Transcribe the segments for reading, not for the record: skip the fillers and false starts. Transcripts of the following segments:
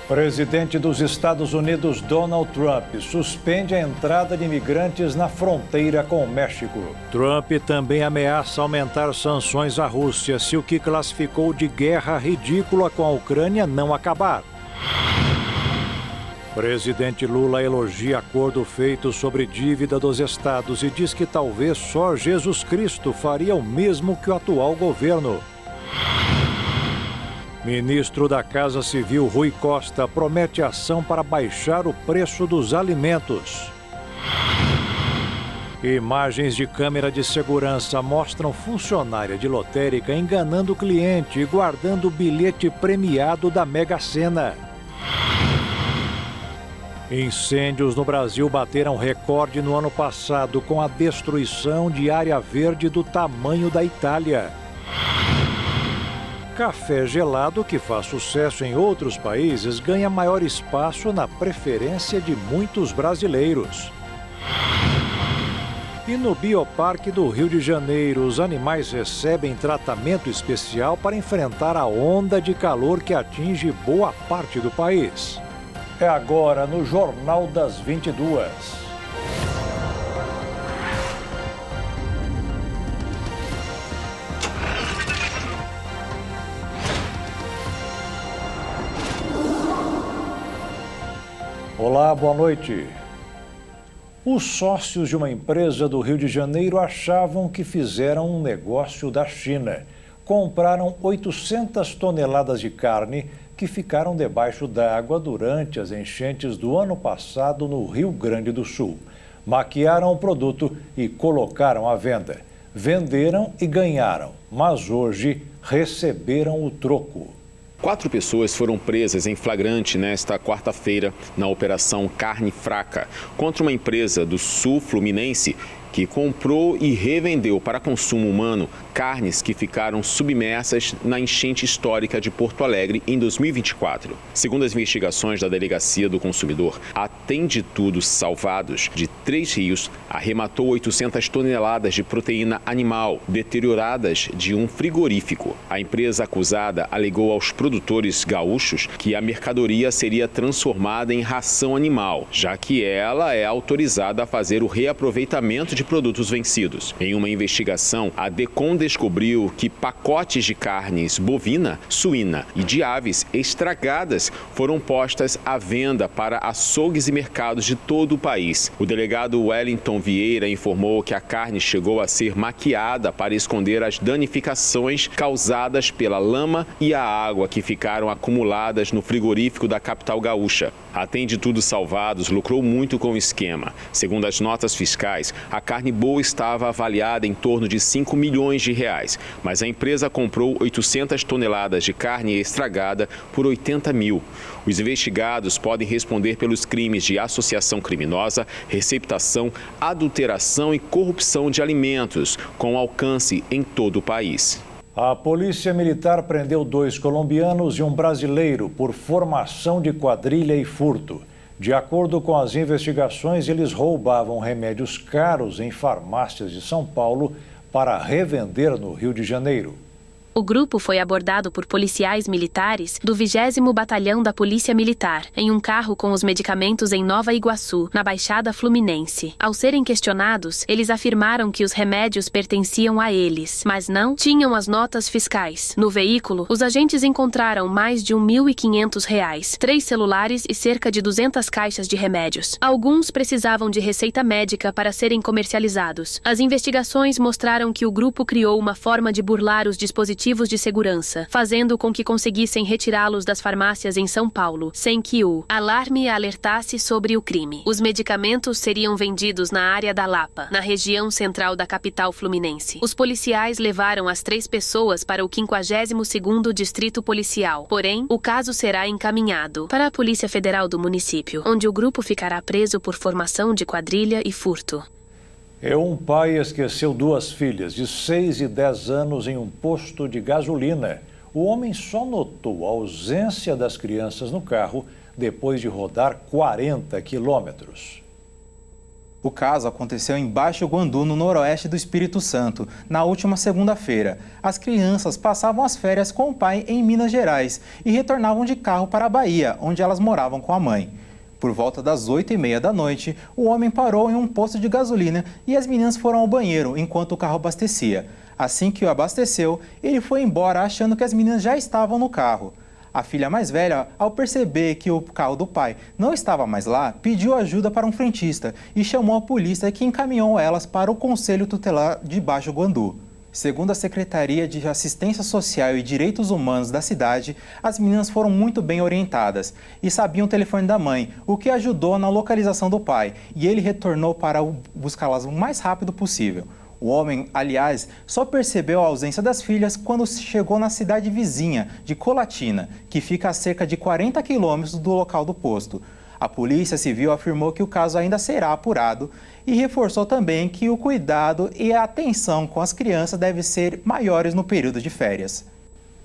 Presidente dos Estados Unidos, Donald Trump, suspende a entrada de imigrantes na fronteira com o México. Trump também ameaça aumentar sanções à Rússia se o que classificou de guerra ridícula com a Ucrânia não acabar. Presidente Lula elogia acordo feito sobre dívida dos estados e diz que talvez só Jesus Cristo faria o mesmo que o atual governo. Ministro da Casa Civil, Rui Costa, promete ação para baixar o preço dos alimentos. Imagens de câmera de segurança mostram funcionária de lotérica enganando o cliente e guardando o bilhete premiado da Mega Sena. Incêndios no Brasil bateram recorde no ano passado com a destruição de área verde do tamanho da Itália. Café gelado, que faz sucesso em outros países, ganha maior espaço na preferência de muitos brasileiros. E no Bioparque do Rio de Janeiro, os animais recebem tratamento especial para enfrentar a onda de calor que atinge boa parte do país. É agora no Jornal das 22. Olá, boa noite. Os sócios de uma empresa do Rio de Janeiro achavam que fizeram um negócio da China. Compraram 800 toneladas de carne que ficaram debaixo d'água durante as enchentes do ano passado no Rio Grande do Sul. Maquiaram o produto e colocaram à venda. Venderam e ganharam, mas hoje receberam o troco. 4 pessoas foram presas em flagrante nesta quarta-feira na Operação Carne Fraca contra uma empresa do sul fluminense que comprou e revendeu para consumo humano carnes que ficaram submersas na enchente histórica de Porto Alegre em 2024. Segundo as investigações da Delegacia do Consumidor, a Tem de Tudo Salvados, de 3 Rios, arrematou 800 toneladas de proteína animal deterioradas de um frigorífico. A empresa acusada alegou aos produtores gaúchos que a mercadoria seria transformada em ração animal, já que ela é autorizada a fazer o reaproveitamento de produtos vencidos. Em uma investigação, a DECOM descobriu que pacotes de carnes bovina, suína e de aves estragadas foram postas à venda para açougues e mercados de todo o país. O delegado Wellington Vieira informou que a carne chegou a ser maquiada para esconder as danificações causadas pela lama e a água que ficaram acumuladas no frigorífico da capital gaúcha. A Tem de Tudo Salvados lucrou muito com o esquema. Segundo as notas fiscais, a carne boa estava avaliada em torno de 5 milhões de reais, mas a empresa comprou 800 toneladas de carne estragada por 80 mil. Os investigados podem responder pelos crimes de associação criminosa, receptação, adulteração e corrupção de alimentos, com alcance em todo o país. A Polícia Militar prendeu 2 colombianos e um brasileiro por formação de quadrilha e furto. De acordo com as investigações, eles roubavam remédios caros em farmácias de São Paulo para revender no Rio de Janeiro. O grupo foi abordado por policiais militares do 20º Batalhão da Polícia Militar, em um carro com os medicamentos em Nova Iguaçu, na Baixada Fluminense. Ao serem questionados, eles afirmaram que os remédios pertenciam a eles, mas não tinham as notas fiscais. No veículo, os agentes encontraram mais de R$ 1.500, 3 celulares e cerca de 200 caixas de remédios. Alguns precisavam de receita médica para serem comercializados. As investigações mostraram que o grupo criou uma forma de burlar os dispositivos de segurança, fazendo com que conseguissem retirá-los das farmácias em São Paulo, sem que o alarme alertasse sobre o crime. Os medicamentos seriam vendidos na área da Lapa, na região central da capital fluminense. Os policiais levaram as 3 pessoas para o 52º Distrito Policial. Porém, o caso será encaminhado para a Polícia Federal do município, onde o grupo ficará preso por formação de quadrilha e furto. Um pai esqueceu 2 filhas de 6 e 10 anos em um posto de gasolina. O homem só notou a ausência das crianças no carro depois de rodar 40 quilômetros. O caso aconteceu em Baixo Guandu, no noroeste do Espírito Santo, na última segunda-feira. As crianças passavam as férias com o pai em Minas Gerais e retornavam de carro para a Bahia, onde elas moravam com a mãe. Por volta das 8h30 da noite, o homem parou em um posto de gasolina e as meninas foram ao banheiro enquanto o carro abastecia. Assim que o abasteceu, ele foi embora achando que as meninas já estavam no carro. A filha mais velha, ao perceber que o carro do pai não estava mais lá, pediu ajuda para um frentista e chamou a polícia, que encaminhou elas para o Conselho Tutelar de Baixo Guandu. Segundo a Secretaria de Assistência Social e Direitos Humanos da cidade, as meninas foram muito bem orientadas e sabiam o telefone da mãe, o que ajudou na localização do pai, e ele retornou para buscá-las o mais rápido possível. O homem, aliás, só percebeu a ausência das filhas quando chegou na cidade vizinha de Colatina, que fica a cerca de 40 quilômetros do local do posto. A Polícia Civil afirmou que o caso ainda será apurado e reforçou também que o cuidado e a atenção com as crianças devem ser maiores no período de férias.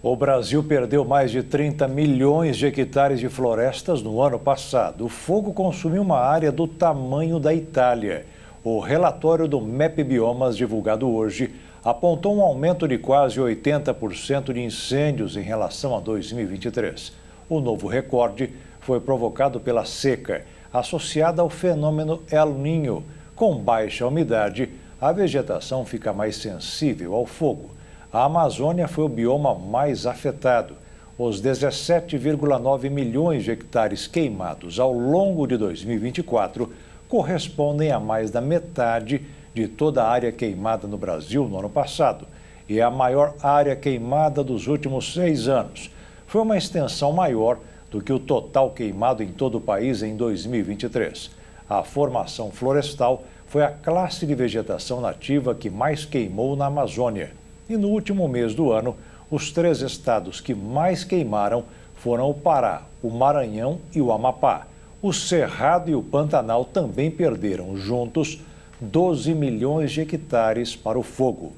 O Brasil perdeu mais de 30 milhões de hectares de florestas no ano passado. O fogo consumiu uma área do tamanho da Itália. O relatório do MEP Biomas, divulgado hoje, apontou um aumento de quase 80% de incêndios em relação a 2023. O novo recorde foi provocado pela seca, associada ao fenômeno El Niño. Com baixa umidade, a vegetação fica mais sensível ao fogo. A Amazônia foi o bioma mais afetado. Os 17,9 milhões de hectares queimados ao longo de 2024 correspondem a mais da metade de toda a área queimada no Brasil no ano passado. E é a maior área queimada dos últimos 6 anos. Foi uma extensão maior do que o total queimado em todo o país em 2023. A formação florestal foi a classe de vegetação nativa que mais queimou na Amazônia. E no último mês do ano, os 3 estados que mais queimaram foram o Pará, o Maranhão e o Amapá. O Cerrado e o Pantanal também perderam juntos 12 milhões de hectares para o fogo.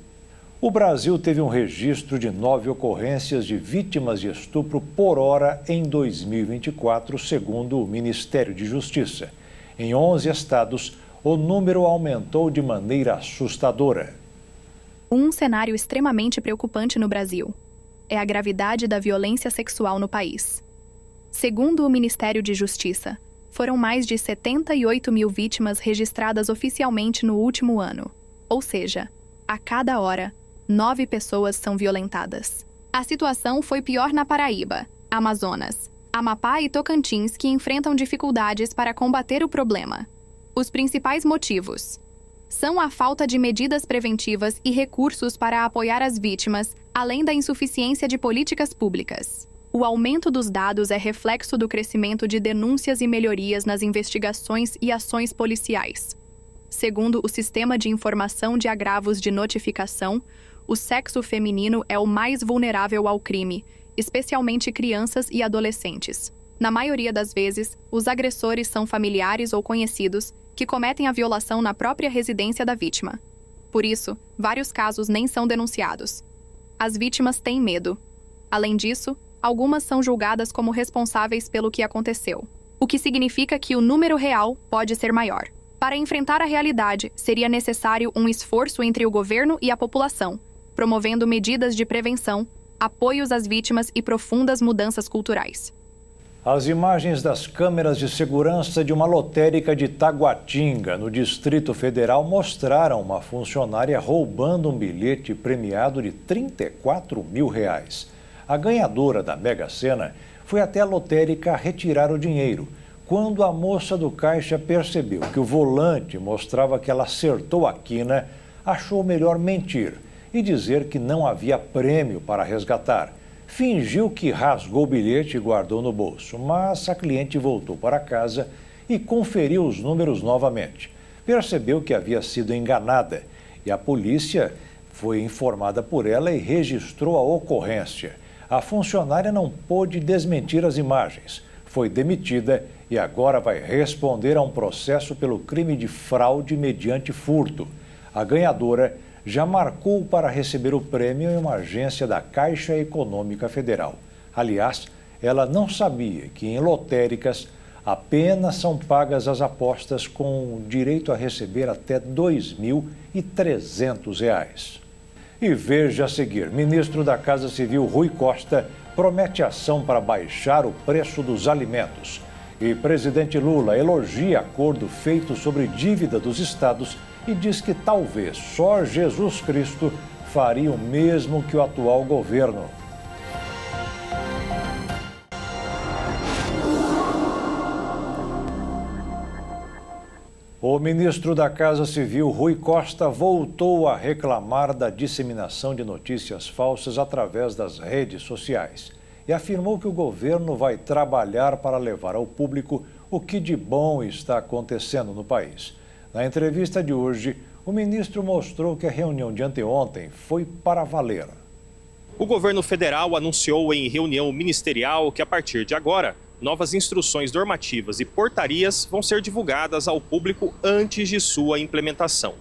O Brasil teve um registro de 9 ocorrências de vítimas de estupro por hora em 2024, segundo o Ministério de Justiça. Em 11 estados, o número aumentou de maneira assustadora. Um cenário extremamente preocupante no Brasil é a gravidade da violência sexual no país. Segundo o Ministério de Justiça, foram mais de 78 mil vítimas registradas oficialmente no último ano. Ou seja, a cada hora, 9 pessoas são violentadas. A situação foi pior na Paraíba, Amazonas, Amapá e Tocantins, que enfrentam dificuldades para combater o problema. Os principais motivos são a falta de medidas preventivas e recursos para apoiar as vítimas, além da insuficiência de políticas públicas. O aumento dos dados é reflexo do crescimento de denúncias e melhorias nas investigações e ações policiais. Segundo o Sistema de Informação de Agravos de Notificação, o sexo feminino é o mais vulnerável ao crime, especialmente crianças e adolescentes. Na maioria das vezes, os agressores são familiares ou conhecidos que cometem a violação na própria residência da vítima. Por isso, vários casos nem são denunciados. As vítimas têm medo. Além disso, algumas são julgadas como responsáveis pelo que aconteceu, o que significa que o número real pode ser maior. Para enfrentar a realidade, seria necessário um esforço entre o governo e a população, promovendo medidas de prevenção, apoios às vítimas e profundas mudanças culturais. As imagens das câmeras de segurança de uma lotérica de Taguatinga, no Distrito Federal, mostraram uma funcionária roubando um bilhete premiado de R$34 mil. A ganhadora da Mega Sena foi até a lotérica retirar o dinheiro. Quando a moça do caixa percebeu que o volante mostrava que ela acertou a quina, achou melhor mentir e dizer que não havia prêmio para resgatar. Fingiu que rasgou o bilhete e guardou no bolso, mas a cliente voltou para casa e conferiu os números novamente. Percebeu que havia sido enganada e a polícia foi informada por ela e registrou a ocorrência. A funcionária não pôde desmentir as imagens, foi demitida e agora vai responder a um processo pelo crime de fraude mediante furto. A ganhadora já marcou para receber o prêmio em uma agência da Caixa Econômica Federal. Aliás, ela não sabia que em lotéricas Apenas são pagas as apostas com direito a receber até R$ 2.300. E veja a seguir, ministro da Casa Civil Rui Costa promete ação para baixar o preço dos alimentos. E presidente Lula elogia acordo feito sobre dívida dos estados e diz que talvez só Jesus Cristo faria o mesmo que o atual governo. O ministro da Casa Civil, Rui Costa, voltou a reclamar da disseminação de notícias falsas através das redes sociais e afirmou que o governo vai trabalhar para levar ao público o que de bom está acontecendo no país. Na entrevista de hoje, o ministro mostrou que a reunião de anteontem foi para valer. O governo federal anunciou em reunião ministerial que, a partir de agora, novas instruções normativas e portarias vão ser divulgadas ao público antes de sua implementação.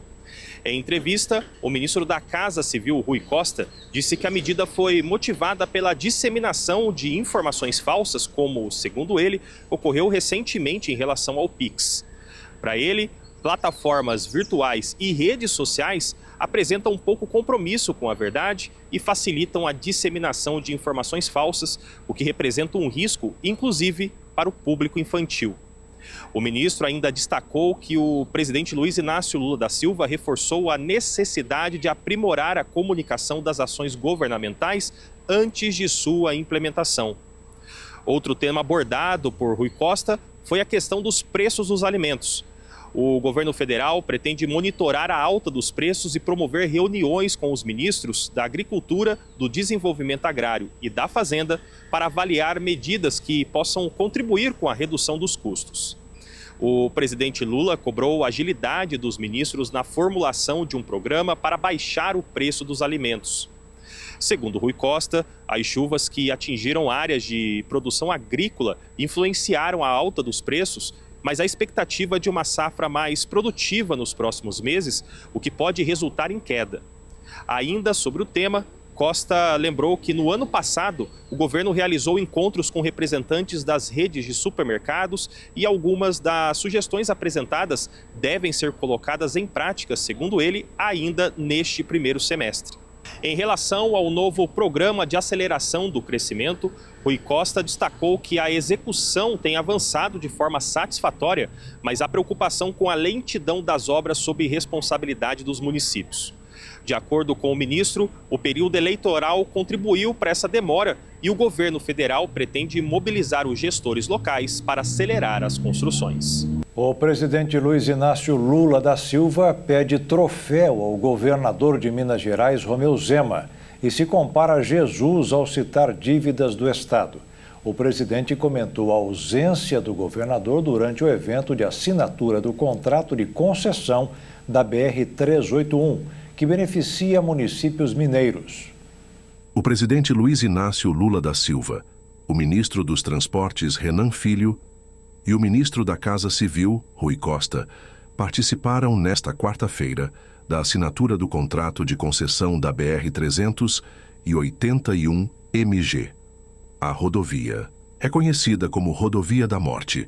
Em entrevista, o ministro da Casa Civil, Rui Costa, disse que a medida foi motivada pela disseminação de informações falsas, como, segundo ele, ocorreu recentemente em relação ao Pix. Para ele, plataformas virtuais e redes sociais apresentam pouco compromisso com a verdade e facilitam a disseminação de informações falsas, o que representa um risco, inclusive, para o público infantil. O ministro ainda destacou que o presidente Luiz Inácio Lula da Silva reforçou a necessidade de aprimorar a comunicação das ações governamentais antes de sua implementação. Outro tema abordado por Rui Costa foi a questão dos preços dos alimentos. O governo federal pretende monitorar a alta dos preços e promover reuniões com os ministros da Agricultura, do Desenvolvimento Agrário e da Fazenda para avaliar medidas que possam contribuir com a redução dos custos. O presidente Lula cobrou agilidade dos ministros na formulação de um programa para baixar o preço dos alimentos. Segundo Rui Costa, as chuvas que atingiram áreas de produção agrícola influenciaram a alta dos preços, mas a expectativa de uma safra mais produtiva nos próximos meses, o que pode resultar em queda. Ainda sobre o tema, Costa lembrou que no ano passado o governo realizou encontros com representantes das redes de supermercados e algumas das sugestões apresentadas devem ser colocadas em prática, segundo ele, ainda neste primeiro semestre. Em relação ao novo programa de aceleração do crescimento, Rui Costa destacou que a execução tem avançado de forma satisfatória, mas há preocupação com a lentidão das obras sob responsabilidade dos municípios. De acordo com o ministro, o período eleitoral contribuiu para essa demora e o governo federal pretende mobilizar os gestores locais para acelerar as construções. O presidente Luiz Inácio Lula da Silva pede troféu ao governador de Minas Gerais, Romeu Zema, e se compara a Jesus ao citar dívidas do Estado. O presidente comentou a ausência do governador durante o evento de assinatura do contrato de concessão da BR-381, que beneficia municípios mineiros. O presidente Luiz Inácio Lula da Silva, o ministro dos Transportes, Renan Filho, e o ministro da Casa Civil, Rui Costa, participaram nesta quarta-feira da assinatura do contrato de concessão da BR-381 MG. A rodovia é conhecida como Rodovia da Morte.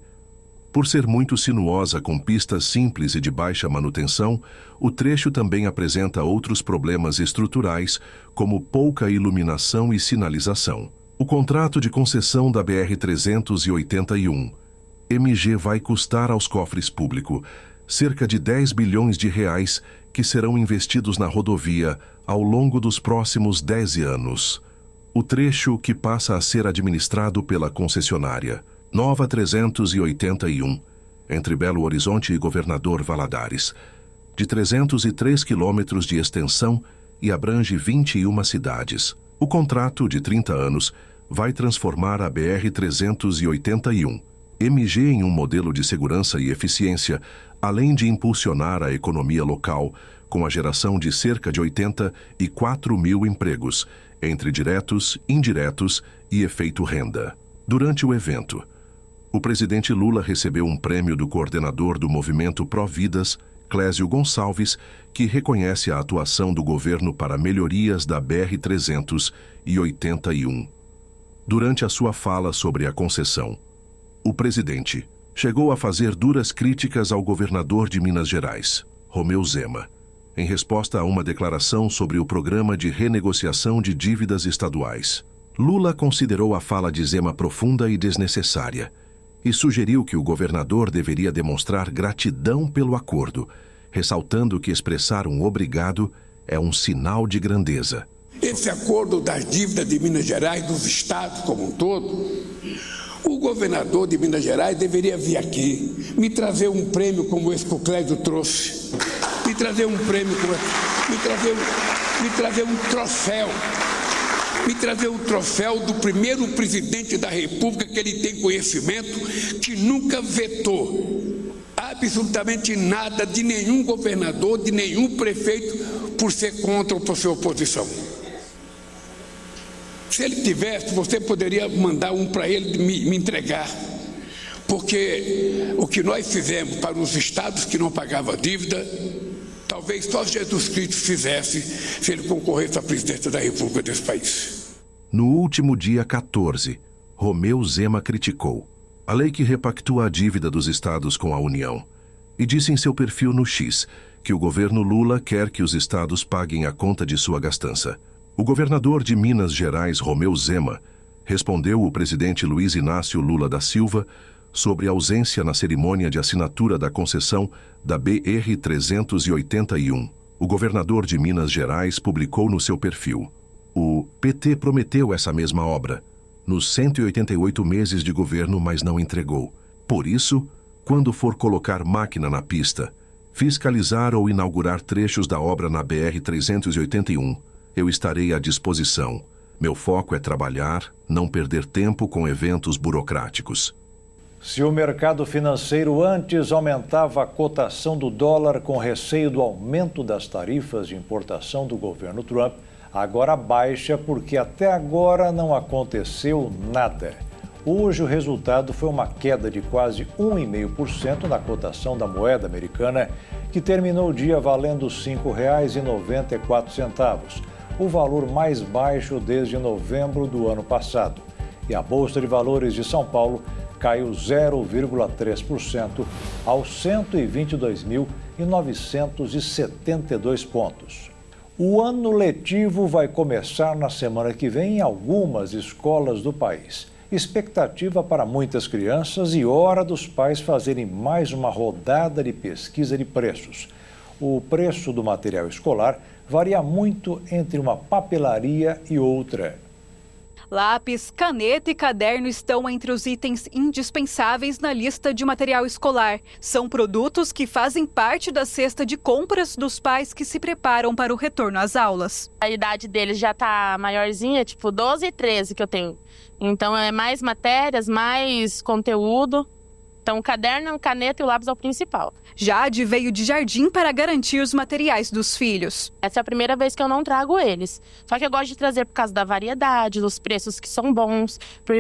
Por ser muito sinuosa, com pistas simples e de baixa manutenção, o trecho também apresenta outros problemas estruturais, como pouca iluminação e sinalização. O contrato de concessão da BR-381 MG vai custar aos cofres públicos cerca de 10 bilhões de reais que serão investidos na rodovia ao longo dos próximos 10 anos. O trecho que passa a ser administrado pela concessionária Nova 381, entre Belo Horizonte e Governador Valadares, de 303 quilômetros de extensão e abrange 21 cidades. O contrato, de 30 anos, vai transformar a BR-381 MG em um modelo de segurança e eficiência, além de impulsionar a economia local, com a geração de cerca de 84 mil empregos, entre diretos, indiretos e efeito renda. Durante o evento, o presidente Lula recebeu um prêmio do coordenador do movimento Providas, Clésio Gonçalves, que reconhece a atuação do governo para melhorias da BR-381. Durante a sua fala sobre a concessão, o presidente chegou a fazer duras críticas ao governador de Minas Gerais, Romeu Zema, em resposta a uma declaração sobre o programa de renegociação de dívidas estaduais. Lula considerou a fala de Zema profunda e desnecessária e sugeriu que o governador deveria demonstrar gratidão pelo acordo, ressaltando que expressar um obrigado é um sinal de grandeza. Esse acordo das dívidas de Minas Gerais, dos estados como um todo, o governador de Minas Gerais deveria vir aqui, me trazer um prêmio como esse que o Clédio trouxe, me trazer um prêmio, me trazer um troféu, me trazer um troféu do primeiro presidente da República que ele tem conhecimento, que nunca vetou absolutamente nada de nenhum governador, de nenhum prefeito, por ser contra ou por ser oposição. Se ele tivesse, você poderia mandar um para ele me entregar, porque o que nós fizemos para os estados que não pagavam dívida, talvez só Jesus Cristo fizesse se ele concorresse à presidência da República desse país. No último dia 14, Romeu Zema criticou a lei que repactua a dívida dos estados com a União e disse em seu perfil no X que o governo Lula quer que os estados paguem a conta de sua gastança. O governador de Minas Gerais, Romeu Zema, respondeu o presidente Luiz Inácio Lula da Silva sobre a ausência na cerimônia de assinatura da concessão da BR-381. O governador de Minas Gerais publicou no seu perfil: o PT prometeu essa mesma obra nos 188 meses de governo, mas não entregou. Por isso, quando for colocar máquina na pista, fiscalizar ou inaugurar trechos da obra na BR-381, eu estarei à disposição. Meu foco é trabalhar, não perder tempo com eventos burocráticos. Se o mercado financeiro antes aumentava a cotação do dólar com receio do aumento das tarifas de importação do governo Trump, agora baixa porque até agora não aconteceu nada. Hoje o resultado foi uma queda de quase 1,5% na cotação da moeda americana, que terminou o dia valendo R$ 5,94, o valor mais baixo desde novembro do ano passado. E a Bolsa de Valores de São Paulo caiu 0,3% aos 122.972 pontos. O ano letivo vai começar na semana que vem em algumas escolas do país. Expectativa para muitas crianças e hora dos pais fazerem mais uma rodada de pesquisa de preços. O preço do material escolar varia muito entre uma papelaria e outra. Lápis, caneta e caderno estão entre os itens indispensáveis na lista de material escolar. São produtos que fazem parte da cesta de compras dos pais que se preparam para o retorno às aulas. A idade deles já está maiorzinha, tipo 12 e 13 que eu tenho. Então é mais matérias, mais conteúdo. Então o caderno, caneta e o lápis é o principal. Jade veio de Jardim para garantir os materiais dos filhos. Essa é a primeira vez que eu não trago eles. Só que eu gosto de trazer por causa da variedade, dos preços que são bons.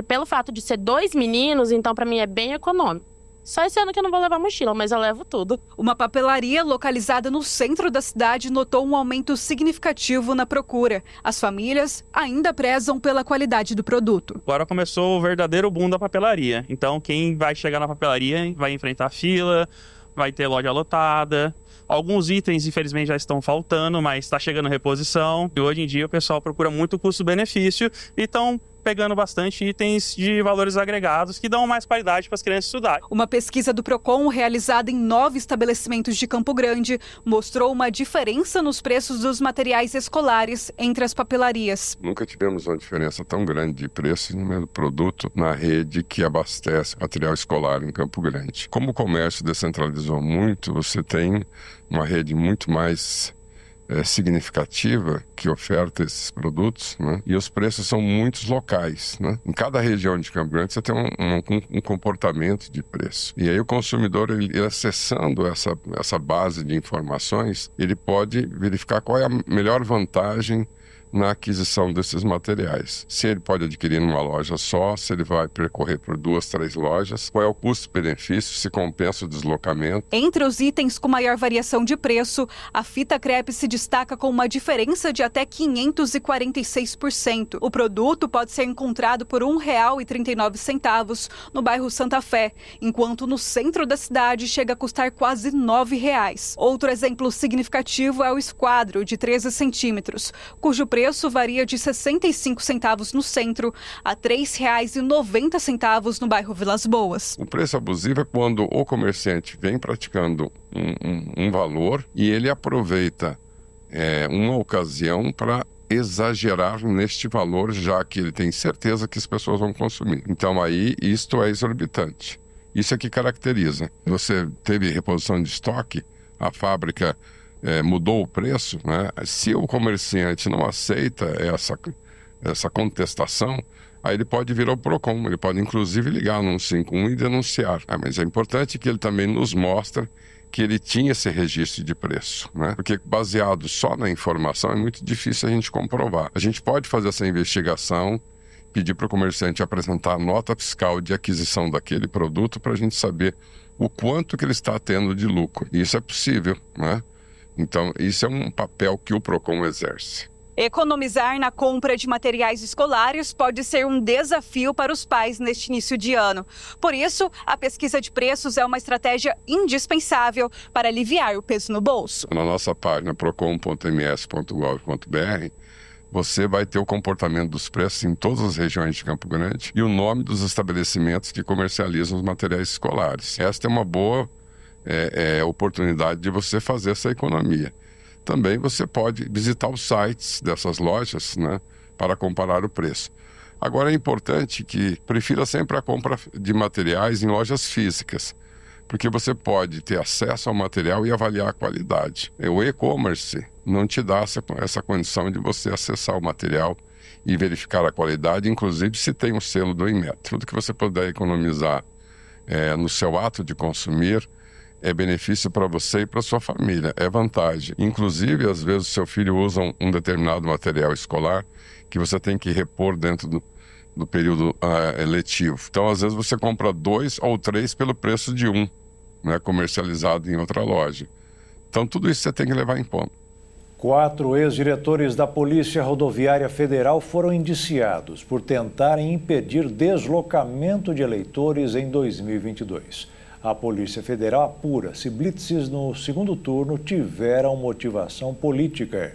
Pelo fato de ser 2 meninos, então para mim é bem econômico. Só esse ano que eu não vou levar mochila, mas eu levo tudo. Uma papelaria localizada no centro da cidade notou um aumento significativo na procura. As famílias ainda prezam pela qualidade do produto. Agora começou o verdadeiro boom da papelaria. Então quem vai chegar na papelaria vai enfrentar fila, vai ter loja lotada. Alguns itens, infelizmente, já estão faltando, mas está chegando reposição. E hoje em dia o pessoal procura muito custo-benefício e estão pegando bastante itens de valores agregados que dão mais qualidade para as crianças estudarem. Uma pesquisa do Procon, realizada em 9 estabelecimentos de Campo Grande, mostrou uma diferença nos preços dos materiais escolares entre as papelarias. Nunca tivemos uma diferença tão grande de preço no mesmo produto na rede que abastece material escolar em Campo Grande. Como o comércio descentralizou muito, você tem uma rede muito mais significativa que oferta esses produtos, né? E os preços são muitos locais, né? Em cada região de Campo Grande você tem um comportamento de preço. E aí o consumidor, ele acessando essa base de informações, ele pode verificar qual é a melhor vantagem na aquisição desses materiais. Se ele pode adquirir numa loja só, se ele vai percorrer por 2, 3 lojas, qual é o custo-benefício, se compensa o deslocamento. Entre os itens com maior variação de preço, a fita crepe se destaca com uma diferença de até 546%. O produto pode ser encontrado por R$ 1,39 no bairro Santa Fé, enquanto no centro da cidade chega a custar quase R$ 9,00. Outro exemplo significativo é o esquadro de 13 centímetros, cujo preço varia de 65 centavos no centro a R$ 3,90 no bairro Vilas Boas. O preço abusivo é quando o comerciante vem praticando um valor e ele aproveita uma ocasião para exagerar neste valor, já que ele tem certeza que as pessoas vão consumir. Então aí isto é exorbitante. Isso é que caracteriza. Você teve reposição de estoque, a fábrica mudou o preço, né? Se o comerciante não aceita essa contestação, aí ele pode vir ao PROCON, ele pode inclusive ligar no 151 e denunciar. Mas é importante que ele também nos mostre que ele tinha esse registro de preço, né? Porque baseado só na informação é muito difícil a gente comprovar. A gente pode fazer essa investigação, pedir para o comerciante apresentar a nota fiscal de aquisição daquele produto para a gente saber o quanto que ele está tendo de lucro. E isso é possível, né? Então, isso é um papel que o PROCON exerce. Economizar na compra de materiais escolares pode ser um desafio para os pais neste início de ano. Por isso, a pesquisa de preços é uma estratégia indispensável para aliviar o peso no bolso. Na nossa página procon.ms.gov.br, você vai ter o comportamento dos preços em todas as regiões de Campo Grande e o nome dos estabelecimentos que comercializam os materiais escolares. Esta é uma boa oportunidade de você fazer essa economia. Também você pode visitar os sites dessas lojas, né, para comparar o preço. Agora é importante que prefira sempre a compra de materiais em lojas físicas, porque você pode ter acesso ao material e avaliar a qualidade. O e-commerce não te dá essa condição de você acessar o material e verificar a qualidade, inclusive se tem o selo do Inmetro. Tudo que você puder economizar no seu ato de consumir é benefício para você e para sua família, é vantagem. Inclusive, às vezes, o seu filho usa um determinado material escolar que você tem que repor dentro do período letivo. Então, às vezes, você compra 2 ou 3 pelo preço de 1, né, comercializado em outra loja. Então, tudo isso você tem que levar em conta. 4 ex-diretores da Polícia Rodoviária Federal foram indiciados por tentarem impedir deslocamento de eleitores em 2022. A Polícia Federal apura se blitzes no segundo turno tiveram motivação política.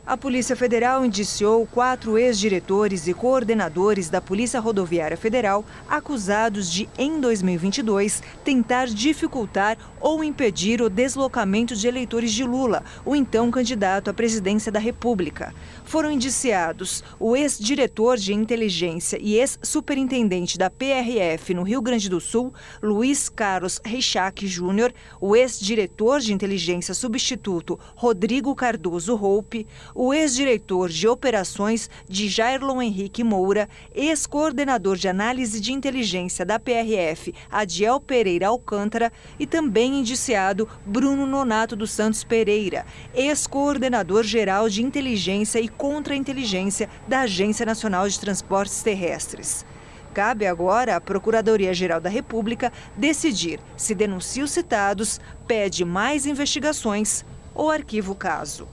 A Polícia Federal indiciou 4 ex-diretores e coordenadores da Polícia Rodoviária Federal acusados de, em 2022, tentar dificultar ou impedir o deslocamento de eleitores de Lula, o então candidato à presidência da República. Foram indiciados o ex-diretor de inteligência e ex-superintendente da PRF no Rio Grande do Sul, Luiz Carlos Reichach Júnior, o ex-diretor de inteligência substituto Rodrigo Cardoso Roupe, o ex-diretor de operações de Jairlon Henrique Moura, ex-coordenador de análise de inteligência da PRF, Adiel Pereira Alcântara, e também indiciado Bruno Nonato dos Santos Pereira, ex-coordenador geral de inteligência e contra-inteligência da Agência Nacional de Transportes Terrestres. Cabe agora à Procuradoria-Geral da República decidir se denuncia os citados, pede mais investigações ou arquiva o caso.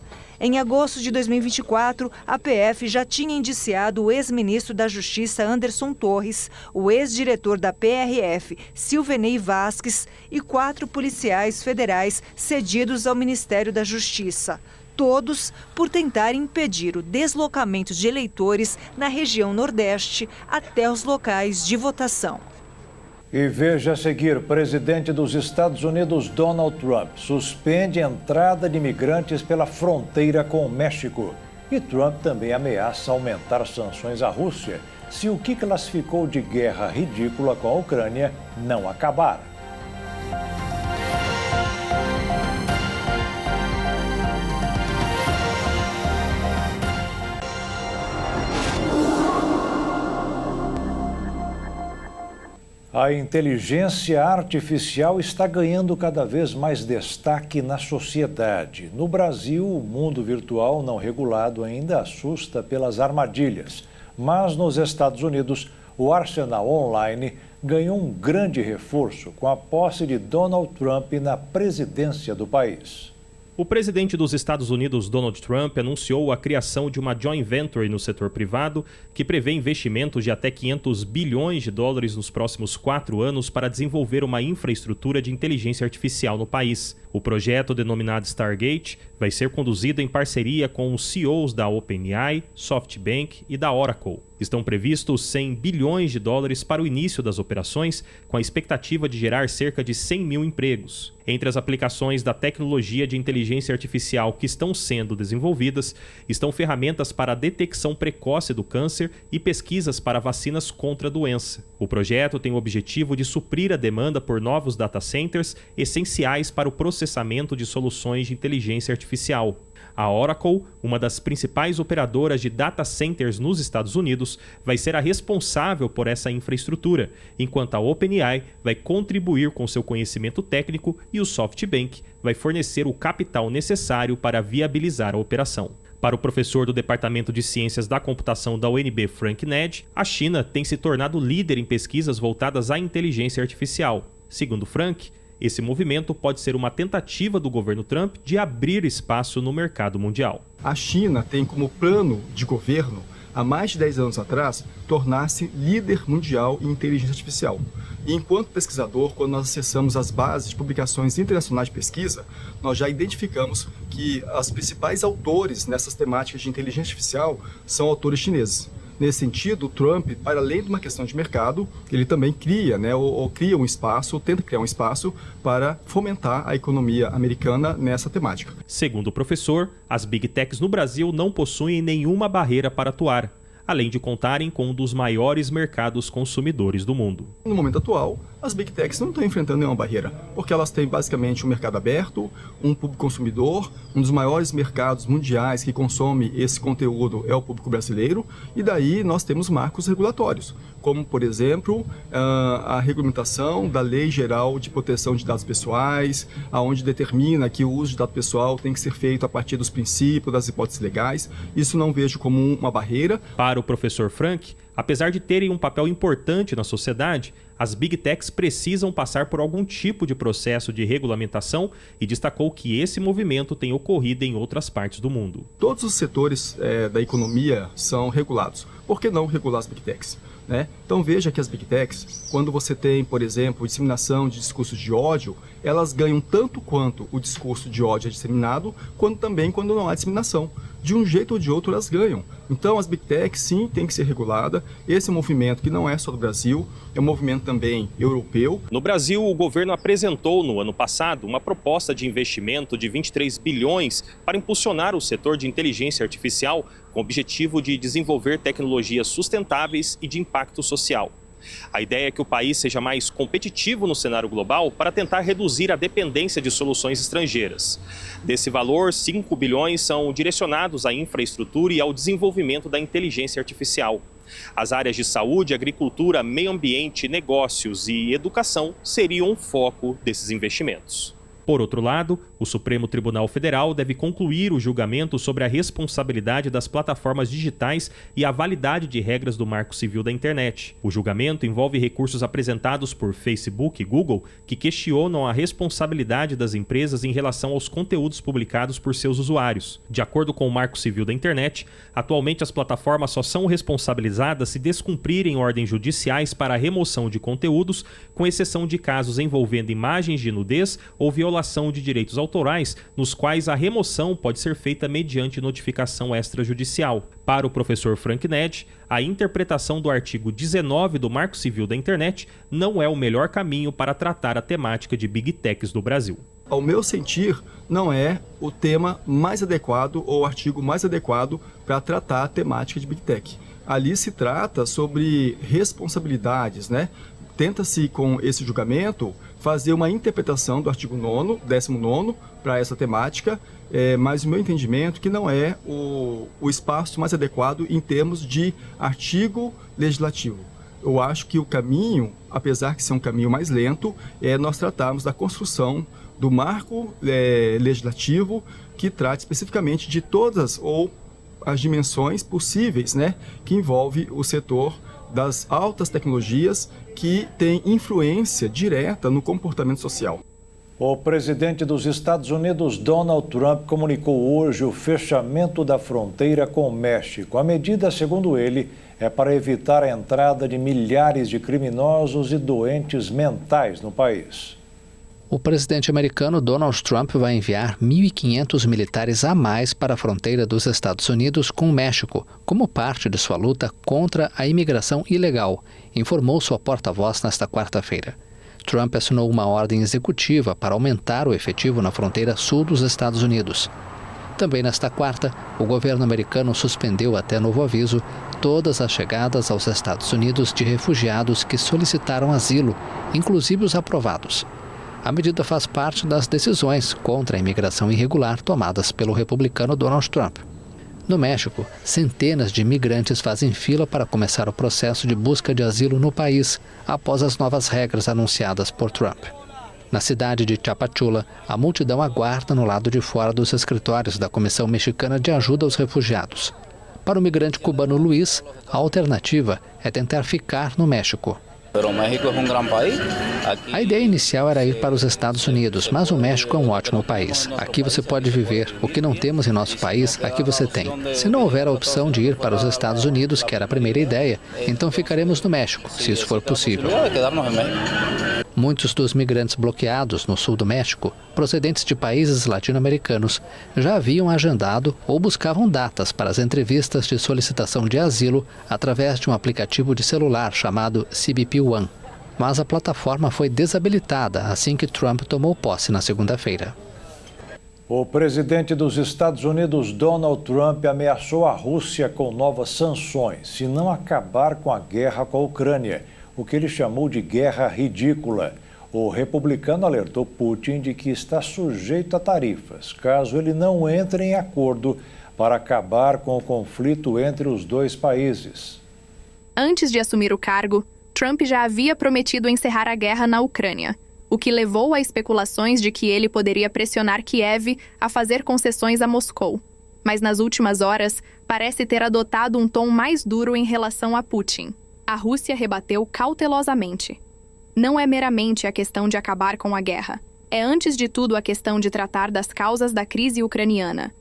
Em agosto de 2024, a PF já tinha indiciado o ex-ministro da Justiça Anderson Torres, o ex-diretor da PRF Silvenei Vasques e 4 policiais federais cedidos ao Ministério da Justiça. Todos por tentar impedir o deslocamento de eleitores na região Nordeste até os locais de votação. E veja a seguir, presidente dos Estados Unidos, Donald Trump, suspende a entrada de imigrantes pela fronteira com o México. E Trump também ameaça aumentar sanções à Rússia se o que classificou de guerra ridícula com a Ucrânia não acabar. A inteligência artificial está ganhando cada vez mais destaque na sociedade. No Brasil, o mundo virtual não regulado ainda assusta pelas armadilhas. Mas nos Estados Unidos, o arsenal online ganhou um grande reforço com a posse de Donald Trump na presidência do país. O presidente dos Estados Unidos, Donald Trump, anunciou a criação de uma joint venture no setor privado que prevê investimentos de até 500 bilhões de dólares nos próximos 4 anos para desenvolver uma infraestrutura de inteligência artificial no país. O projeto, denominado Stargate, vai ser conduzido em parceria com os CEOs da OpenAI, SoftBank e da Oracle. Estão previstos 100 bilhões de dólares para o início das operações, com a expectativa de gerar cerca de 100 mil empregos. Entre as aplicações da tecnologia de inteligência artificial que estão sendo desenvolvidas, estão ferramentas para a detecção precoce do câncer e pesquisas para vacinas contra a doença. O projeto tem o objetivo de suprir a demanda por novos data centers essenciais para o processamento de soluções de inteligência artificial. A Oracle, uma das principais operadoras de data centers nos Estados Unidos, vai ser a responsável por essa infraestrutura, enquanto a OpenAI vai contribuir com seu conhecimento técnico e o SoftBank vai fornecer o capital necessário para viabilizar a operação. Para o professor do Departamento de Ciências da Computação da UNB, Frank Ned, a China tem se tornado líder em pesquisas voltadas à inteligência artificial. Segundo Frank, esse movimento pode ser uma tentativa do governo Trump de abrir espaço no mercado mundial. A China tem como plano de governo, há mais de 10 anos atrás, tornar-se líder mundial em inteligência artificial. E enquanto pesquisador, quando nós acessamos as bases de publicações internacionais de pesquisa, nós já identificamos que os principais autores nessas temáticas de inteligência artificial são autores chineses. Nesse sentido, o Trump, para além de uma questão de mercado, ele também cria, cria um espaço, tenta criar um espaço para fomentar a economia americana nessa temática. Segundo o professor, as Big Techs no Brasil não possuem nenhuma barreira para atuar, além de contarem com um dos maiores mercados consumidores do mundo. No momento atual, as Big Techs não estão enfrentando nenhuma barreira, porque elas têm basicamente um mercado aberto, um público consumidor, um dos maiores mercados mundiais que consome esse conteúdo é o público brasileiro, e daí nós temos marcos regulatórios, como, por exemplo, a regulamentação da Lei Geral de Proteção de Dados Pessoais, aonde determina que o uso de dado pessoal tem que ser feito a partir dos princípios, das hipóteses legais. Isso não vejo como uma barreira. Para o professor Frank, apesar de terem um papel importante na sociedade, as Big Techs precisam passar por algum tipo de processo de regulamentação e destacou que esse movimento tem ocorrido em outras partes do mundo. Todos os setores da economia são regulados. Por que não regular as Big Techs? Então veja que as Big Techs, quando você tem, por exemplo, disseminação de discursos de ódio, elas ganham tanto quanto o discurso de ódio é disseminado, quanto também quando não há disseminação. De um jeito ou de outro elas ganham. Então as Big Techs sim tem que ser regulada. Esse é um movimento que não é só do Brasil, é um movimento também europeu. No Brasil, o governo apresentou no ano passado uma proposta de investimento de 23 bilhões para impulsionar o setor de inteligência artificial com o objetivo de desenvolver tecnologias sustentáveis e de impacto social. A ideia é que o país seja mais competitivo no cenário global para tentar reduzir a dependência de soluções estrangeiras. Desse valor, 5 bilhões são direcionados à infraestrutura e ao desenvolvimento da inteligência artificial. As áreas de saúde, agricultura, meio ambiente, negócios e educação seriam o foco desses investimentos. Por outro lado, o Supremo Tribunal Federal deve concluir o julgamento sobre a responsabilidade das plataformas digitais e a validade de regras do Marco Civil da Internet. O julgamento envolve recursos apresentados por Facebook e Google que questionam a responsabilidade das empresas em relação aos conteúdos publicados por seus usuários. De acordo com o Marco Civil da Internet, atualmente as plataformas só são responsabilizadas se descumprirem ordens judiciais para a remoção de conteúdos, com exceção de casos envolvendo imagens de nudez ou violação de direitos autorais, nos quais a remoção pode ser feita mediante notificação extrajudicial. Para o professor Frank Ned, a interpretação do artigo 19 do Marco Civil da Internet não é o melhor caminho para tratar a temática de Big Techs no Brasil. Ao meu sentir, não é o tema mais adequado ou o artigo mais adequado para tratar a temática de Big Tech. Ali se trata sobre responsabilidades, Tenta-se, com esse julgamento, fazer uma interpretação do artigo 19º para essa temática, mas o meu entendimento que não é o espaço mais adequado em termos de artigo legislativo. eu acho que o caminho, apesar de ser um caminho mais lento, é nós tratarmos da construção do marco legislativo que trate especificamente de todas ou as dimensões possíveis, né, que envolve o setor das altas tecnologias que tem influência direta no comportamento social. O presidente dos Estados Unidos, Donald Trump, comunicou hoje o fechamento da fronteira com o México. A medida, segundo ele, é para evitar a entrada de milhares de criminosos e doentes mentais no país. O presidente americano Donald Trump vai enviar 1.500 militares a mais para a fronteira dos Estados Unidos com o México, como parte de sua luta contra a imigração ilegal, informou sua porta-voz nesta quarta-feira. Trump assinou uma ordem executiva para aumentar o efetivo na fronteira sul dos Estados Unidos. Também nesta quarta, o governo americano suspendeu até novo aviso todas as chegadas aos Estados Unidos de refugiados que solicitaram asilo, inclusive os aprovados. A medida faz parte das decisões contra a imigração irregular tomadas pelo republicano Donald Trump. No México, centenas de imigrantes fazem fila para começar o processo de busca de asilo no país, após as novas regras anunciadas por Trump. Na cidade de Tapachula, a multidão aguarda no lado de fora dos escritórios da Comissão Mexicana de Ajuda aos Refugiados. Para o migrante cubano Luiz, a alternativa é tentar ficar no México. A ideia inicial era ir para os Estados Unidos, mas o México é um ótimo país. Aqui você pode viver. O que não temos em nosso país, aqui você tem. Se não houver a opção de ir para os Estados Unidos, que era a primeira ideia, então ficaremos no México, se isso for possível. Muitos dos migrantes bloqueados no sul do México, procedentes de países latino-americanos, já haviam agendado ou buscavam datas para as entrevistas de solicitação de asilo através de um aplicativo de celular chamado CBP One. Mas a plataforma foi desabilitada assim que Trump tomou posse na segunda-feira. O presidente dos Estados Unidos, Donald Trump, ameaçou a Rússia com novas sanções se não acabar com a guerra com a Ucrânia, o que ele chamou de guerra ridícula. O republicano alertou Putin de que está sujeito a tarifas, caso ele não entre em acordo para acabar com o conflito entre os dois países. Antes de assumir o cargo, Trump já havia prometido encerrar a guerra na Ucrânia, o que levou a especulações de que ele poderia pressionar Kiev a fazer concessões a Moscou. Mas nas últimas horas, parece ter adotado um tom mais duro em relação a Putin. A Rússia rebateu cautelosamente. Não é meramente a questão de acabar com a guerra. É antes de tudo a questão de tratar das causas da crise ucraniana.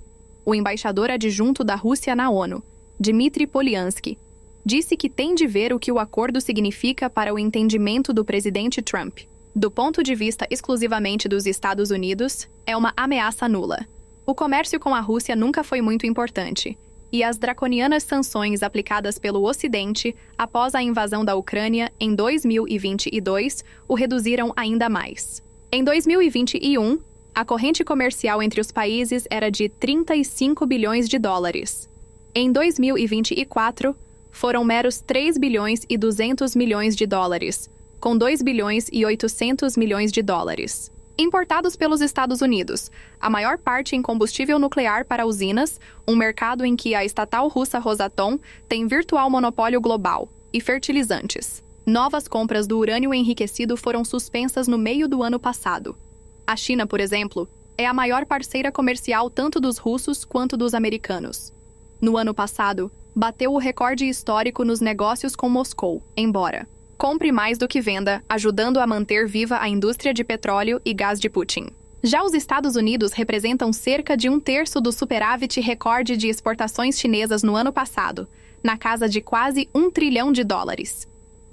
O embaixador adjunto da Rússia na ONU, Dmitry Polyansky, disse que tem de ver o que o acordo significa para o entendimento do presidente Trump. Do ponto de vista exclusivamente dos Estados Unidos, é uma ameaça nula. O comércio com a Rússia nunca foi muito importante, e as draconianas sanções aplicadas pelo Ocidente após a invasão da Ucrânia em 2022 o reduziram ainda mais. Em 2021, a corrente comercial entre os países era de 35 bilhões de dólares. Em 2024, foram meros 3 bilhões e 200 milhões de dólares, com 2 bilhões e 800 milhões de dólares. Importados pelos Estados Unidos, a maior parte em combustível nuclear para usinas, um mercado em que a estatal russa Rosatom tem virtual monopólio global, e fertilizantes. Novas compras do urânio enriquecido foram suspensas no meio do ano passado. A China, por exemplo, é a maior parceira comercial tanto dos russos quanto dos americanos. No ano passado, bateu o recorde histórico nos negócios com Moscou, embora compre mais do que venda, ajudando a manter viva a indústria de petróleo e gás de Putin. Já os Estados Unidos representam cerca de 1/3 do superávit recorde de exportações chinesas no ano passado, na casa de quase $1 trilhão.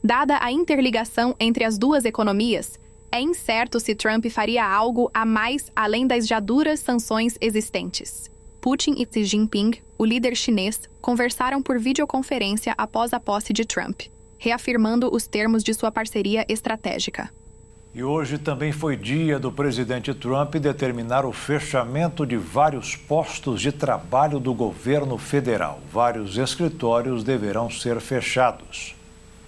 Dada a interligação entre as duas economias, é incerto se Trump faria algo a mais além das já duras sanções existentes. Putin e Xi Jinping, o líder chinês, conversaram por videoconferência após a posse de Trump, reafirmando os termos de sua parceria estratégica. E hoje também foi dia do presidente Trump determinar o fechamento de vários postos de trabalho do governo federal. Vários escritórios deverão ser fechados.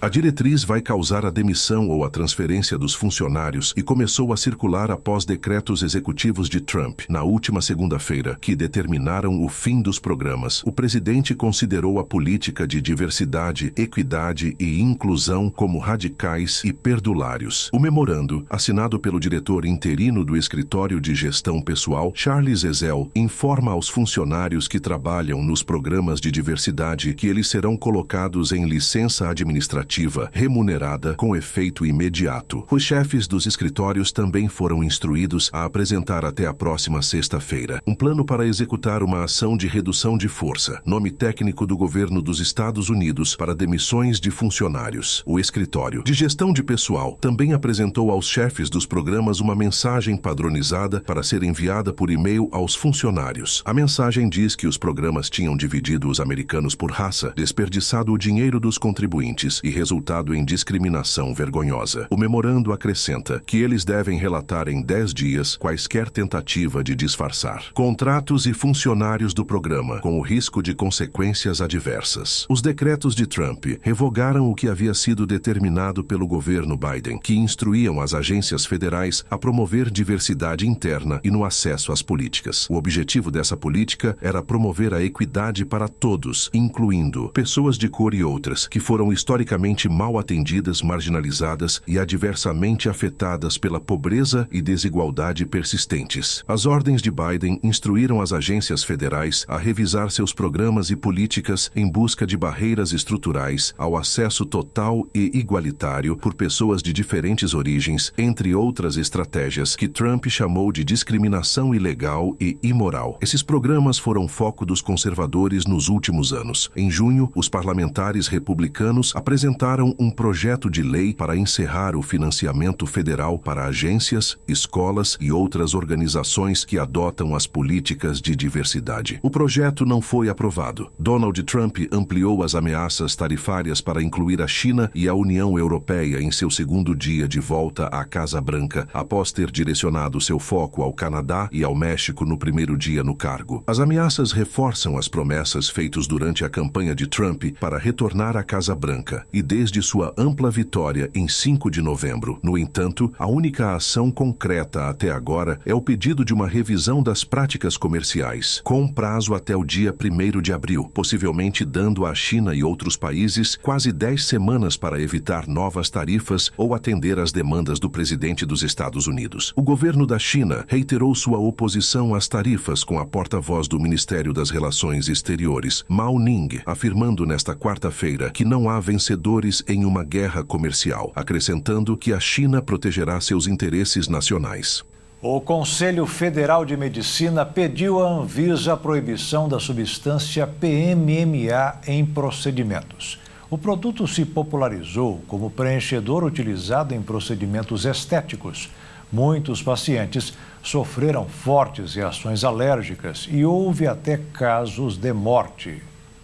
A diretriz vai causar a demissão ou a transferência dos funcionários e começou a circular após decretos executivos de Trump, na última segunda-feira, que determinaram o fim dos programas. O presidente considerou a política de diversidade, equidade e inclusão como radicais e perdulários. O memorando, assinado pelo diretor interino do Escritório de Gestão Pessoal, Charles Ezell, informa aos funcionários que trabalham nos programas de diversidade que eles serão colocados em licença administrativa remunerada com efeito imediato. Os chefes dos escritórios também foram instruídos a apresentar até a próxima sexta-feira um plano para executar uma ação de redução de força, nome técnico do governo dos Estados Unidos para demissões de funcionários. O Escritório de Gestão de Pessoal também apresentou aos chefes dos programas uma mensagem padronizada para ser enviada por e-mail aos funcionários. A mensagem diz que os programas tinham dividido os americanos por raça, desperdiçado o dinheiro dos contribuintes e resultado em discriminação vergonhosa. O memorando acrescenta que eles devem relatar em 10 dias quaisquer tentativa de disfarçar contratos e funcionários do programa, com o risco de consequências adversas. Os decretos de Trump revogaram o que havia sido determinado pelo governo Biden, que instruíam as agências federais a promover diversidade interna e no acesso às políticas. O objetivo dessa política era promover a equidade para todos, incluindo pessoas de cor e outras, que foram historicamente mal atendidas, marginalizadas e adversamente afetadas pela pobreza e desigualdade persistentes. As ordens de Biden instruíram as agências federais a revisar seus programas e políticas em busca de barreiras estruturais ao acesso total e igualitário por pessoas de diferentes origens, entre outras estratégias que Trump chamou de discriminação ilegal e imoral. Esses programas foram foco dos conservadores nos últimos anos. Em junho, os parlamentares republicanos apresentaram um projeto de lei para encerrar o financiamento federal para agências, escolas e outras organizações que adotam as políticas de diversidade. O projeto não foi aprovado. Donald Trump ampliou as ameaças tarifárias para incluir a China e a União Europeia em seu segundo dia de volta à Casa Branca, após ter direcionado seu foco ao Canadá e ao México no primeiro dia no cargo. As ameaças reforçam as promessas feitas durante a campanha de Trump para retornar à Casa Branca e desde sua ampla vitória em 5 de novembro. No entanto, a única ação concreta até agora é o pedido de uma revisão das práticas comerciais, com prazo até o dia 1º de abril, possivelmente dando à China e outros países quase 10 semanas para evitar novas tarifas ou atender às demandas do presidente dos Estados Unidos. O governo da China reiterou sua oposição às tarifas com a porta-voz do Ministério das Relações Exteriores, Mao Ning, afirmando nesta quarta-feira que não há vencedores em uma guerra comercial, acrescentando que a China protegerá seus interesses nacionais. O Conselho Federal de Medicina pediu à Anvisa a proibição da substância PMMA em procedimentos. O produto se popularizou como preenchedor utilizado em procedimentos estéticos. Muitos pacientes sofreram fortes reações alérgicas e houve até casos de morte.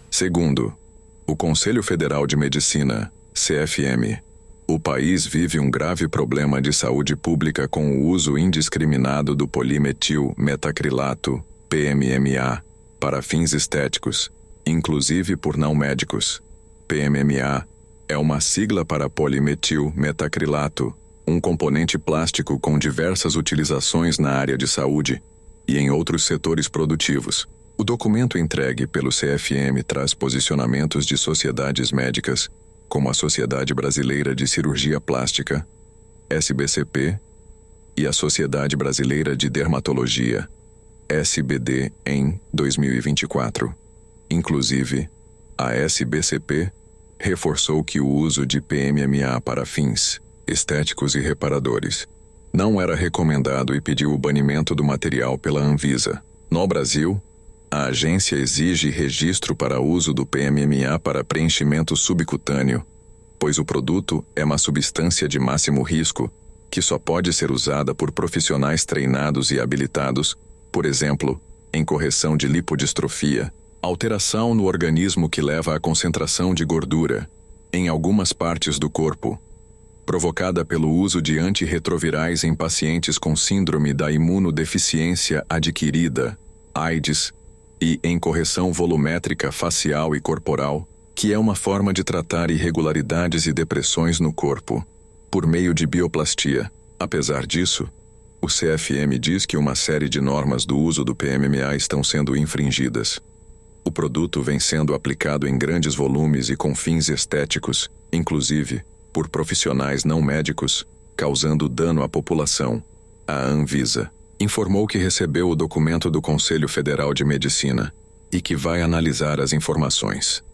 Segundo o Conselho Federal de Medicina, CFM, o país vive um grave problema de saúde pública com o uso indiscriminado do polimetil metacrilato, PMMA, para fins estéticos, inclusive por não médicos. PMMA é uma sigla para polimetil metacrilato, um componente plástico com diversas utilizações na área de saúde e em outros setores produtivos. O documento entregue pelo CFM traz posicionamentos de sociedades médicas, como a Sociedade Brasileira de Cirurgia Plástica, SBCP, e a Sociedade Brasileira de Dermatologia, SBD, em 2024. Inclusive, a SBCP reforçou que o uso de PMMA para fins estéticos e reparadores não era recomendado e pediu o banimento do material pela Anvisa. No Brasil, a agência exige registro para uso do PMMA para preenchimento subcutâneo, pois o produto é uma substância de máximo risco que só pode ser usada por profissionais treinados e habilitados, por exemplo, em correção de lipodistrofia, alteração no organismo que leva à concentração de gordura em algumas partes do corpo, provocada pelo uso de antirretrovirais em pacientes com síndrome da imunodeficiência adquirida, AIDS, e em correção volumétrica facial e corporal, que é uma forma de tratar irregularidades e depressões no corpo, por meio de bioplastia. Apesar disso, o CFM diz que uma série de normas do uso do PMMA estão sendo infringidas. O produto vem sendo aplicado em grandes volumes e com fins estéticos, inclusive por profissionais não médicos, causando dano à população. A Anvisa informou que recebeu o documento do Conselho Federal de Medicina e que vai analisar as informações.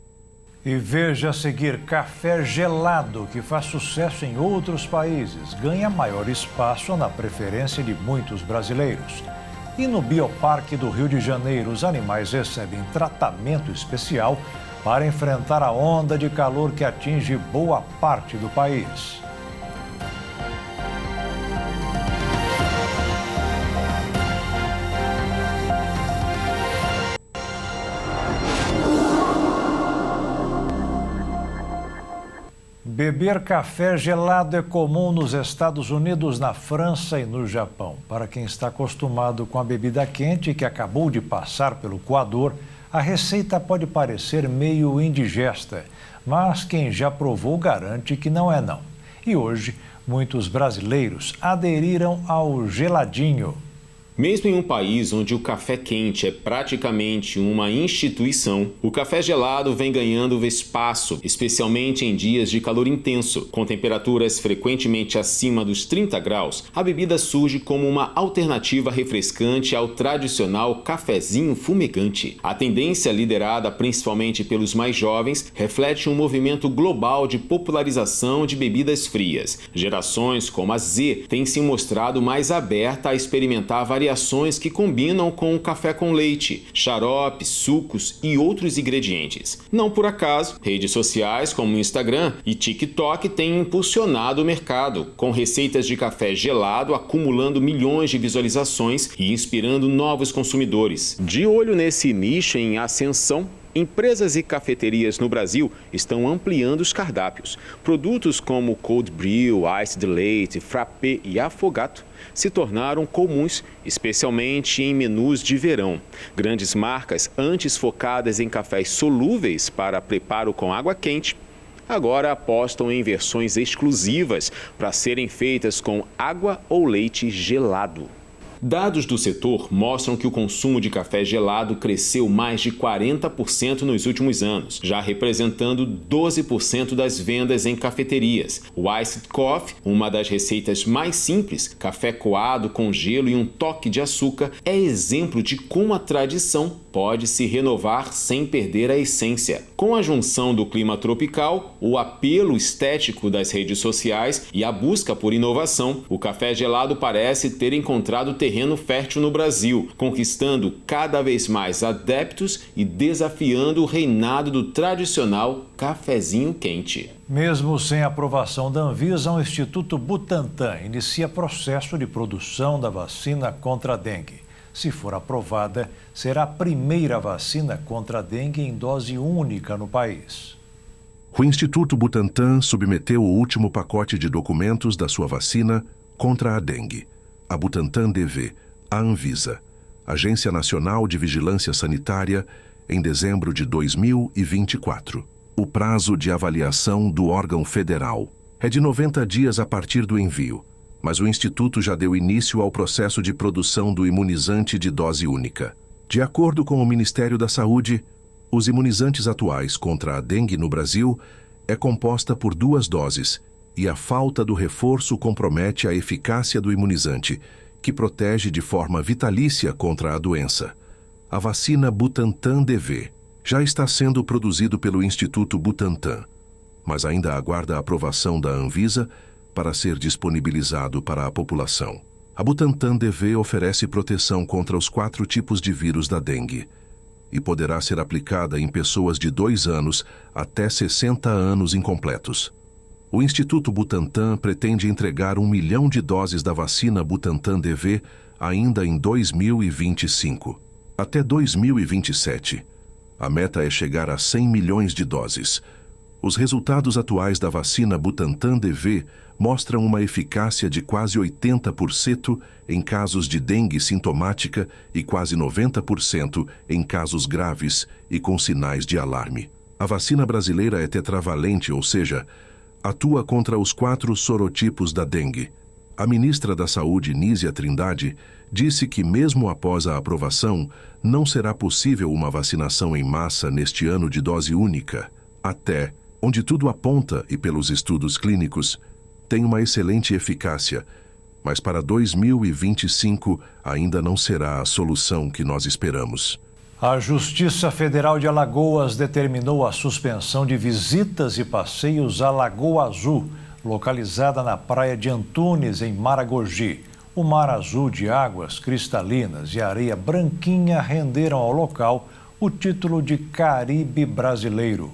E veja a seguir, café gelado, que faz sucesso em outros países, ganha maior espaço na preferência de muitos brasileiros. E no Bioparque do Rio de Janeiro, os animais recebem tratamento especial para enfrentar a onda de calor que atinge boa parte do país. Beber café gelado é comum nos Estados Unidos, na França e no Japão. Para quem está acostumado com a bebida quente e que acabou de passar pelo coador, a receita pode parecer meio indigesta, mas quem já provou garante que não é não. E hoje, muitos brasileiros aderiram ao geladinho. Mesmo em um país onde o café quente é praticamente uma instituição, o café gelado vem ganhando espaço, especialmente em dias de calor intenso. Com temperaturas frequentemente acima dos 30 graus, a bebida surge como uma alternativa refrescante ao tradicional cafezinho fumegante. A tendência, liderada principalmente pelos mais jovens, reflete um movimento global de popularização de bebidas frias. Gerações como a Z têm se mostrado mais aberta a experimentar variações que combinam com o café com leite, xarope, sucos e outros ingredientes. Não por acaso, redes sociais como o Instagram e TikTok têm impulsionado o mercado, com receitas de café gelado acumulando milhões de visualizações e inspirando novos consumidores. De olho nesse nicho em ascensão, empresas e cafeterias no Brasil estão ampliando os cardápios. Produtos como Cold Brew, Iced Leite, Frappé e Afogato se tornaram comuns, especialmente em menus de verão. Grandes marcas, antes focadas em cafés solúveis para preparo com água quente, agora apostam em versões exclusivas para serem feitas com água ou leite gelado. Dados do setor mostram que o consumo de café gelado cresceu mais de 40% nos últimos anos, já representando 12% das vendas em cafeterias. O Iced Coffee, uma das receitas mais simples, café coado com gelo e um toque de açúcar, é exemplo de como a tradição pode se renovar sem perder a essência. Com a junção do clima tropical, o apelo estético das redes sociais e a busca por inovação, o café gelado parece ter encontrado terreno fértil no Brasil, conquistando cada vez mais adeptos e desafiando o reinado do tradicional cafezinho quente. Mesmo sem aprovação da Anvisa, o Instituto Butantan inicia processo de produção da vacina contra a dengue. Se for aprovada, será a primeira vacina contra a dengue em dose única no país. O Instituto Butantan submeteu o último pacote de documentos da sua vacina contra a dengue. A Butantan DV, a Anvisa, Agência Nacional de Vigilância Sanitária, em dezembro de 2024. O prazo de avaliação do órgão federal é de 90 dias a partir do envio, mas o Instituto já deu início ao processo de produção do imunizante de dose única. De acordo com o Ministério da Saúde, os imunizantes atuais contra a dengue no Brasil é composta por 2 doses e a falta do reforço compromete a eficácia do imunizante, que protege de forma vitalícia contra a doença. A vacina Butantan DV já está sendo produzido pelo Instituto Butantan, mas ainda aguarda a aprovação da Anvisa para ser disponibilizado para a população. A Butantan DV oferece proteção contra os 4 tipos de vírus da dengue e poderá ser aplicada em pessoas de 2 anos até 60 anos incompletos. O Instituto Butantan pretende entregar 1 milhão de doses da vacina Butantan DV ainda em 2025. Até 2027, a meta é chegar a 100 milhões de doses. Os resultados atuais da vacina Butantan DV mostram uma eficácia de quase 80% em casos de dengue sintomática e quase 90% em casos graves e com sinais de alarme. A vacina brasileira é tetravalente, ou seja, atua contra os 4 sorotipos da dengue. A ministra da Saúde, Nízia Trindade, disse que mesmo após a aprovação, não será possível uma vacinação em massa neste ano de dose única, até onde tudo aponta, e pelos estudos clínicos, tem uma excelente eficácia, mas para 2025 ainda não será a solução que nós esperamos. A Justiça Federal de Alagoas determinou a suspensão de visitas e passeios à Lagoa Azul, localizada na praia de Antunes, em Maragogi. O mar azul de águas cristalinas e areia branquinha renderam ao local o título de Caribe Brasileiro.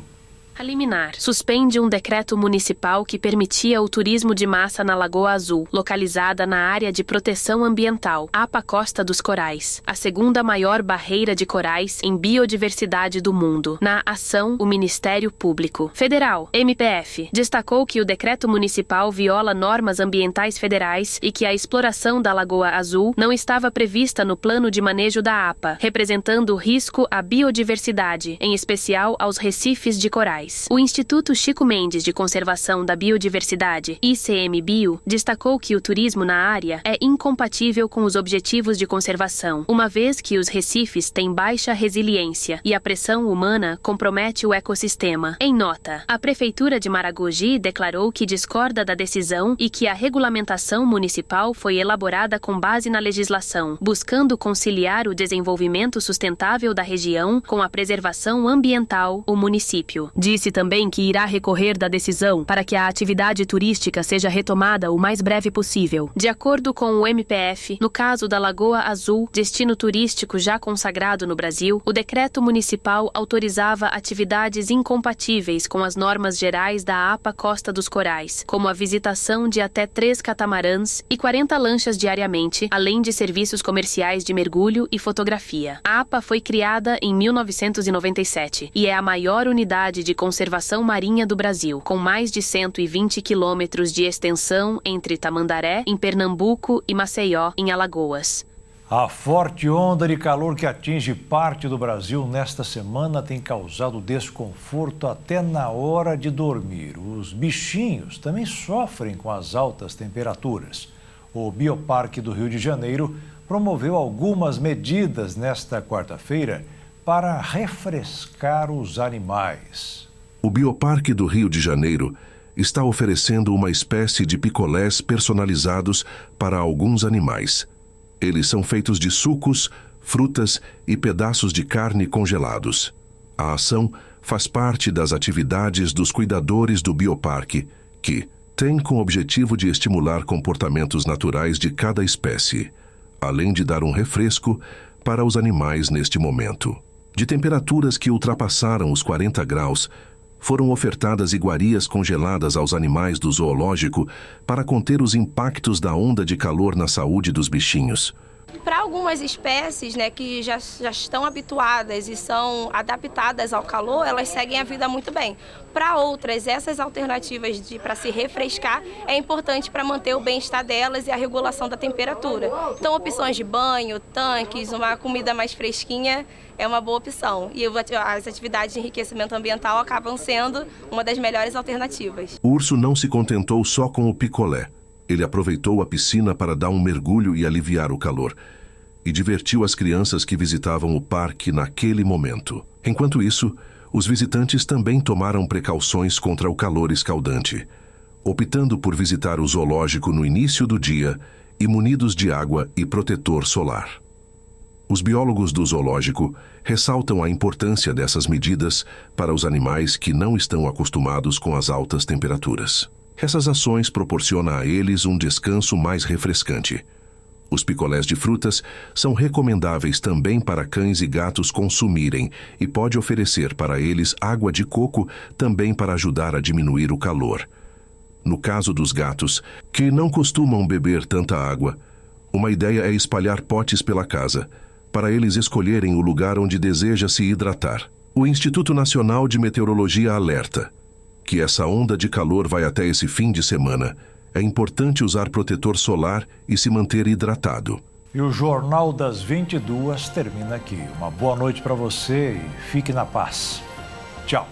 A liminar suspende um decreto municipal que permitia o turismo de massa na Lagoa Azul, localizada na área de proteção ambiental, APA Costa dos Corais, a segunda maior barreira de corais em biodiversidade do mundo. Na ação, o Ministério Público Federal, MPF, destacou que o decreto municipal viola normas ambientais federais e que a exploração da Lagoa Azul não estava prevista no plano de manejo da APA, representando risco à biodiversidade, em especial aos recifes de corais. O Instituto Chico Mendes de Conservação da Biodiversidade, ICMBio, destacou que o turismo na área é incompatível com os objetivos de conservação, uma vez que os recifes têm baixa resiliência e a pressão humana compromete o ecossistema. Em nota, a Prefeitura de Maragogi declarou que discorda da decisão e que a regulamentação municipal foi elaborada com base na legislação, buscando conciliar o desenvolvimento sustentável da região com a preservação ambiental. O município disse também que irá recorrer da decisão para que a atividade turística seja retomada o mais breve possível. De acordo com o MPF, no caso da Lagoa Azul, destino turístico já consagrado no Brasil, o decreto municipal autorizava atividades incompatíveis com as normas gerais da APA Costa dos Corais, como a visitação de até 3 catamarãs e 40 lanchas diariamente, além de serviços comerciais de mergulho e fotografia. A APA foi criada em 1997 e é a maior unidade de conservação marinha do Brasil, com mais de 120 quilômetros de extensão entre Tamandaré, em Pernambuco, e Maceió, em Alagoas. A forte onda de calor que atinge parte do Brasil nesta semana tem causado desconforto até na hora de dormir. Os bichinhos também sofrem com as altas temperaturas. O Bioparque do Rio de Janeiro promoveu algumas medidas nesta quarta-feira para refrescar os animais. O Bioparque do Rio de Janeiro está oferecendo uma espécie de picolés personalizados para alguns animais. Eles são feitos de sucos, frutas e pedaços de carne congelados. A ação faz parte das atividades dos cuidadores do Bioparque, que tem como objetivo de estimular comportamentos naturais de cada espécie, além de dar um refresco para os animais neste momento. De temperaturas que ultrapassaram os 40 graus, foram ofertadas iguarias congeladas aos animais do zoológico para conter os impactos da onda de calor na saúde dos bichinhos. Para algumas espécies, que já estão habituadas e são adaptadas ao calor, elas seguem a vida muito bem. Para outras, essas alternativas para se refrescar é importante para manter o bem-estar delas e a regulação da temperatura. Então, opções de banho, tanques, uma comida mais fresquinha é uma boa opção. E as atividades de enriquecimento ambiental acabam sendo uma das melhores alternativas. O urso não se contentou só com o picolé. Ele aproveitou a piscina para dar um mergulho e aliviar o calor. E divertiu as crianças que visitavam o parque naquele momento. Enquanto isso, os visitantes também tomaram precauções contra o calor escaldante, optando por visitar o zoológico no início do dia e munidos de água e protetor solar. Os biólogos do zoológico ressaltam a importância dessas medidas para os animais que não estão acostumados com as altas temperaturas. Essas ações proporcionam a eles um descanso mais refrescante. Os picolés de frutas são recomendáveis também para cães e gatos consumirem e pode oferecer para eles água de coco também para ajudar a diminuir o calor. No caso dos gatos, que não costumam beber tanta água, uma ideia é espalhar potes pela casa, para eles escolherem o lugar onde deseja se hidratar. O Instituto Nacional de Meteorologia alerta que essa onda de calor vai até esse fim de semana. É importante usar protetor solar e se manter hidratado. E o Jornal das 22 termina aqui. Uma boa noite para você e fique na paz. Tchau.